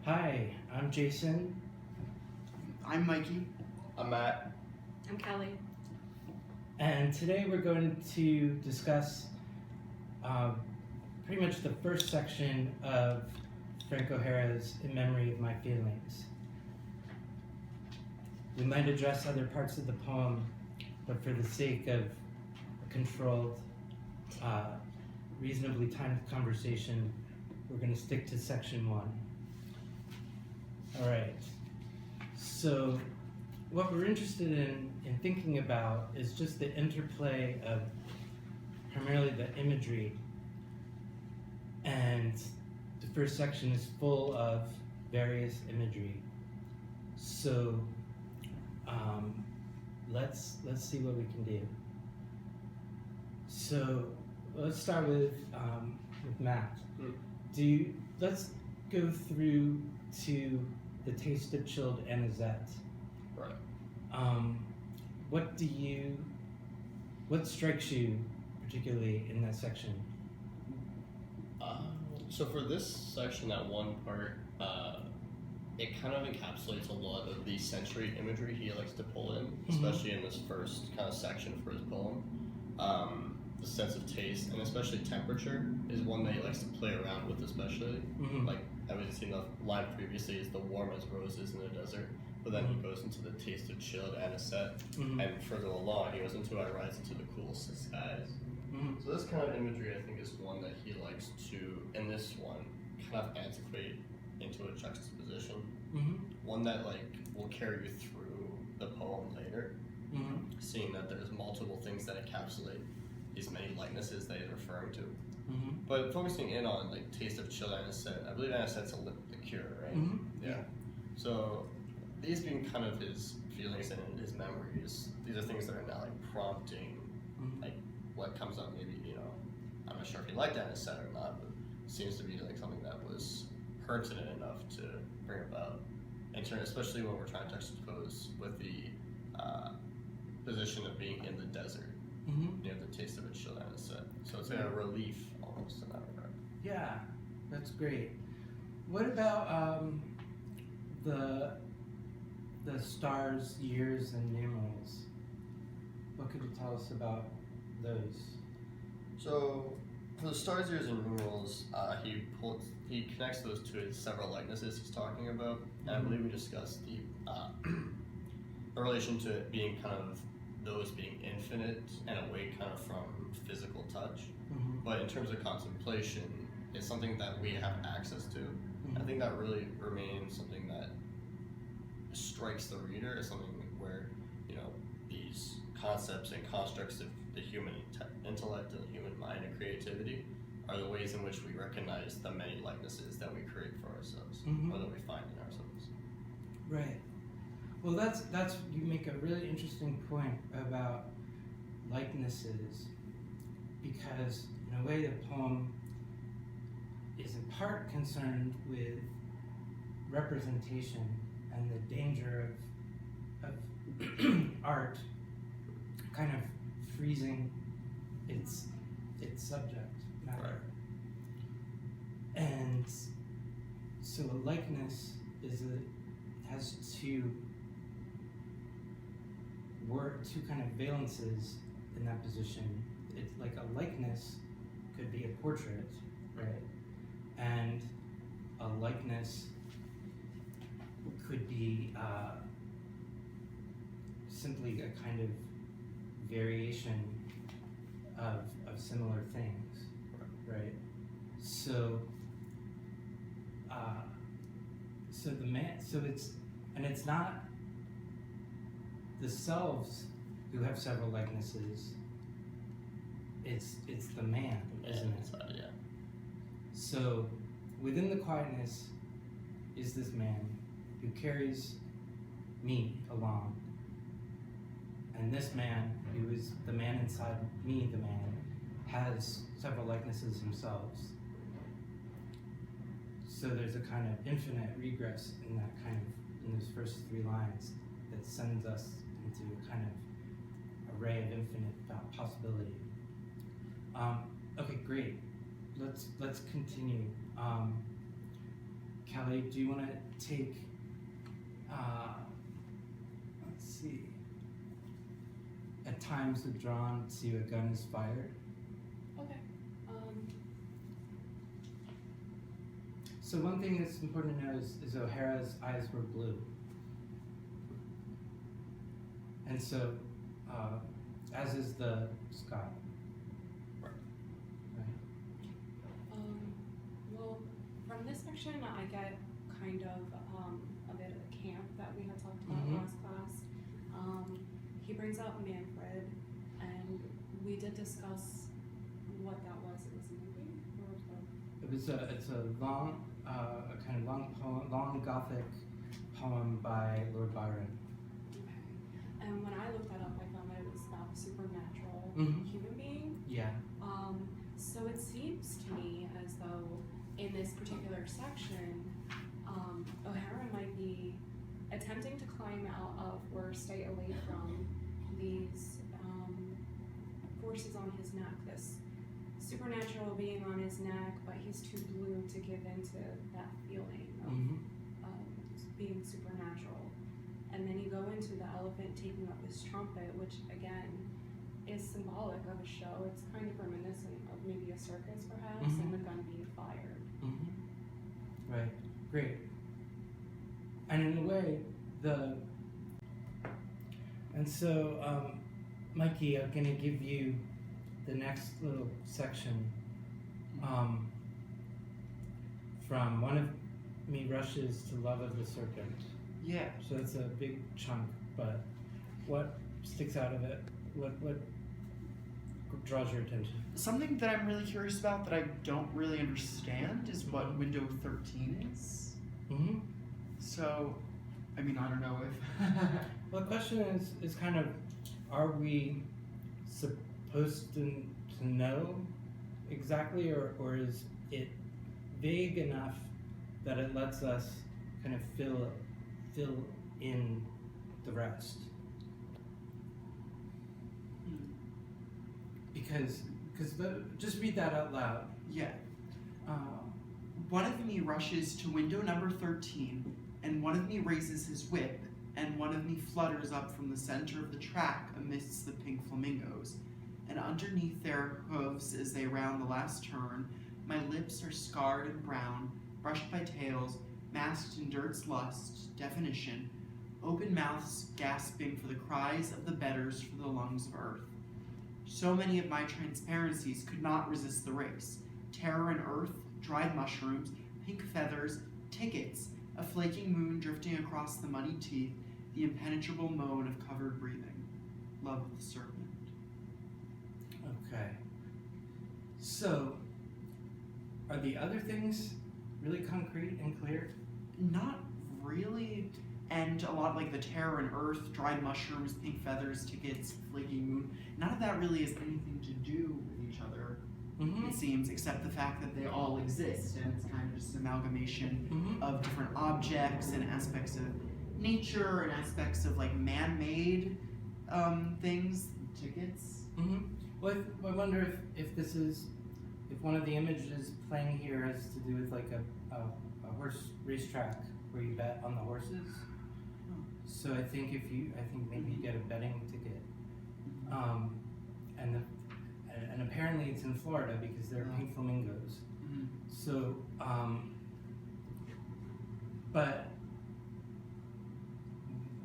Hi, I'm Jason. I'm Mikey. I'm Matt. I'm Kelly. And today we're going to discuss pretty much the first section of Frank O'Hara's In Memory of My Feelings. We might address other parts of the poem, but for the sake of a controlled, reasonably timed conversation, we're going to stick to section 1. All right. So what we're interested in thinking about is just the interplay of primarily the imagery, and the first section is full of various imagery. So let's see what we can do. So let's start with Matt. Let's go through to the taste of chilled anisette. Right. What strikes you particularly in that section? So for this section, that one part, it kind of encapsulates a lot of the sensory imagery he likes to pull in, especially in this first kind of section for his poem. The sense of taste and especially temperature is one that he likes to play around with, especially. Like I was seeing the line previously is the warm as roses in the desert, but then he goes into the taste of chilled anisette, and further along he goes into I rise into the cool skies. So this kind of imagery I think is one that he likes to, in this one, kind of antiquate into a juxtaposition. One that like will carry you through the poem later, seeing that there's multiple things that encapsulate these many likenesses that he's referring to. But focusing in on like taste of chilled anisette, I believe anisette's a lip liqueur, right? Yeah. So these being kind of his feelings and his memories, these are things that are now like prompting like what comes up. Maybe, you know, I'm not sure if he liked anisette or not, but it seems to be like something that was pertinent enough to bring about, and especially when we're trying to juxtapose with the position of being in the desert. You know, the taste of a chilled anisette. So it's like a relief almost in that regard. Yeah, that's great. What about the stars, years, and numerals? What could you tell us about those? So for the stars, years, and numerals, he connects those to his several likenesses he's talking about, and I believe we discussed the relation to it being kind of those being infinite and away kind of from physical touch. But in terms of contemplation, it's something that we have access to. I think that really remains something that strikes the reader as something where, you know, these concepts and constructs of the human intellect and the human mind and creativity are the ways in which we recognize the many likenesses that we create for ourselves, or that we find in ourselves. Right. Well, that's you make a really interesting point about likenesses, because in a way the poem is in part concerned with representation and the danger of art kind of freezing its subject matter. Right. And so a likeness has two kind of valences in that position. It's like a likeness could be a portrait, right? And a likeness could be simply a kind of variation of similar things, right? So it's not the selves who have several likenesses. It's the man, isn't it? Yeah. So within the quietness is this man who carries me along, and this man, who is the man inside me, the man, has several likenesses themselves. So there's a kind of infinite regress in those first 3 lines that sends us into a kind of array of infinite possibility. Okay, great. Let's continue. Kelly, do you want to take, let's see, at times withdrawn to a gun is fired? Okay. So one thing that's important to know is O'Hara's eyes were blue. And so, as is the Scott. Right. Right. Well, from this section, I get kind of a bit of the camp that we had talked about Mhm. last class. He brings up Manfred, and we did discuss what that was. It was a movie, or was it? It's a long, a kind of long poem, long Gothic poem by Lord Byron. Okay. And when I looked that up, I found that it was about a supernatural Mhm. human being. Yeah. So it seems to me as though in this particular section, O'Hara might be attempting to climb out of or stay away from these forces on his neck. This supernatural being on his neck, but he's too blue to give into that feeling of Mm-hmm. being supernatural. And then you go into the elephant taking up his trumpet, which again is symbolic of a show. It's kind of reminiscent of maybe a circus perhaps, Mhm. and the gun being fired. Mm-hmm. Right. Great. And in a way, Mikey, I'm gonna give you the next little section from One of Me Rushes to Love of the Serpent. Yeah. So it's a big chunk, but what sticks out of it? What draws your attention? Something that I'm really curious about that I don't really understand is what window 13 is. Mm-hmm. So, I mean, I don't know if. Well, the question is kind of, are we supposed to know exactly, or is it vague enough that it lets us kind of fill in the rest? Because just read that out loud. Yeah. One of me rushes to window number 13, and one of me raises his whip, and one of me flutters up from the center of the track amidst the pink flamingos. And underneath their hooves as they round the last turn, my lips are scarred and brown, brushed by tails, masked in dirt's lust, definition, open mouths gasping for the cries of the betters for the lungs of earth. So many of my transparencies could not resist the race. Terror and earth, dried mushrooms, pink feathers, tickets, a flaking moon drifting across the muddy teeth, the impenetrable moan of covered breathing. Love of the serpent. Okay. So, are the other things really concrete and clear? Not really. And a lot like the terror and earth, dried mushrooms, pink feathers, tickets, flaking moon. None of that really has anything to do with each other, Mm-hmm. it seems, except the fact that they all exist. And it's kind of just an amalgamation Mm-hmm. of different objects and aspects of nature and aspects of like man-made things, tickets. Mm-hmm. Well, I wonder if this is, if one of the images playing here has to do with like a horse racetrack where you bet on the horses. So I think maybe you get a betting ticket, and apparently it's in Florida because there are pink flamingos. Mm-hmm. So, but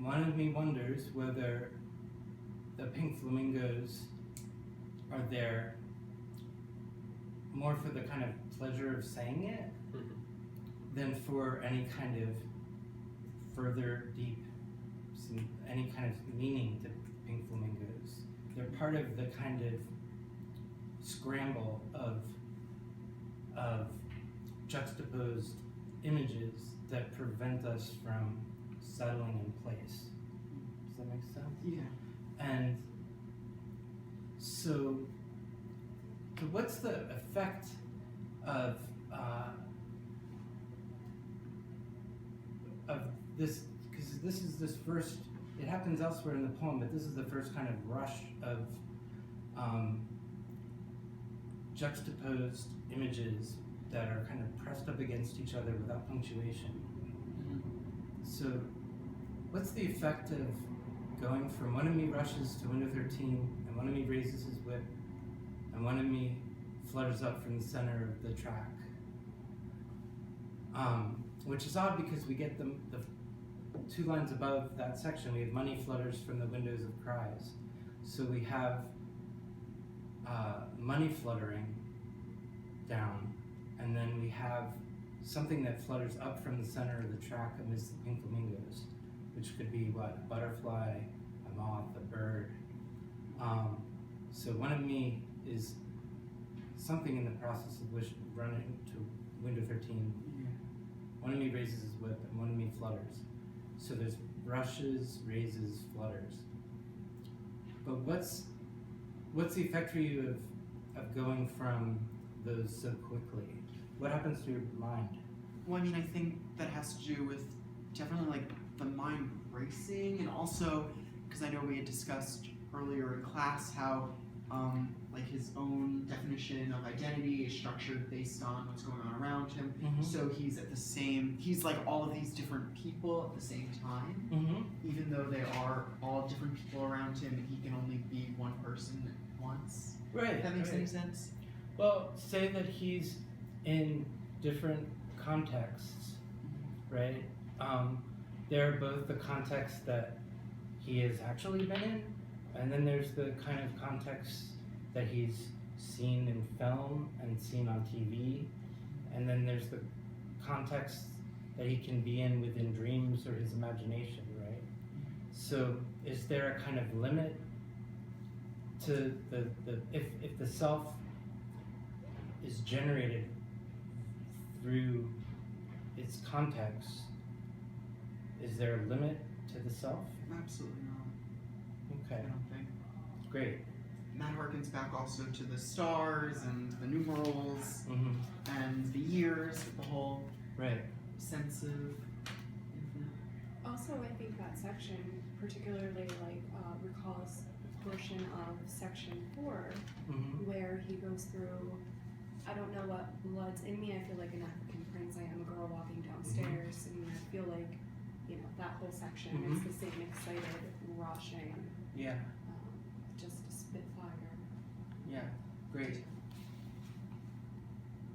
one of me wonders whether the pink flamingos are there more for the kind of pleasure of saying it than for any kind of further deep, any kind of meaning to pink flamingos. They're part of the kind of scramble of juxtaposed images that prevent us from settling in place. Does that make sense? Yeah. And so what's the effect of this? Because this is this first. It happens elsewhere in the poem, but this is the first kind of rush of juxtaposed images that are kind of pressed up against each other without punctuation. So, what's the effect of going from one of me rushes to window 13, and one of me raises his whip, and one of me flutters up from the center of the track? Which is odd because we get the 2 lines above that section, we have money flutters from the windows of cries. So we have money fluttering down, and then we have something that flutters up from the center of the track amidst the pink flamingos, which could be what? A butterfly, a moth, a bird. So one of me is something in the process of running to window 13. One of me raises his whip, and one of me flutters. So there's rushes, raises, flutters. But what's the effect for you of going from those so quickly? What happens to your mind? Well, I mean, I think that has to do with definitely like the mind racing, and also because I know we had discussed earlier in class how like his own definition of identity is structured based on what's going on around him. So he's he's like all of these different people at the same time, even though they are all different people around him, and he can only be one person at once. Right. If that makes any sense? Well, say that he's in different contexts, right? There are both the context that he has actually been in, and then there's the kind of context that he's seen in film and seen on TV, and then there's the context that he can be in within dreams or his imagination, right? So is there a kind of limit to if the self is generated through its context, is there a limit to the self? Absolutely not. Okay, I don't think. great. And that harkens back also to the stars and the numerals and the years, the whole Right. sense of infinite. Also, I think that section particularly recalls a portion of section 4 where he goes through, I don't know what blood's in me, I feel like an African prince, I am a girl walking downstairs, and I feel like, that whole section, it's the same excited, rushing, Yeah, just a spitfire. yeah, great.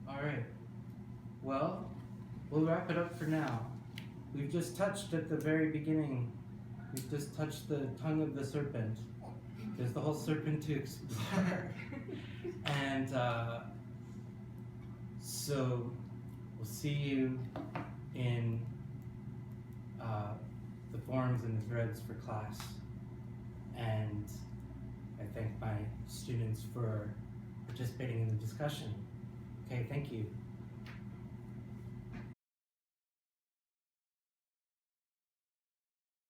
All right. Well, we'll wrap it up for now. We've just touched at the very beginning. We've just touched the tongue of the serpent. There's the whole serpent to explore. And so we'll see you in the forums and the threads for class. And I thank my students for participating in the discussion. Okay, thank you.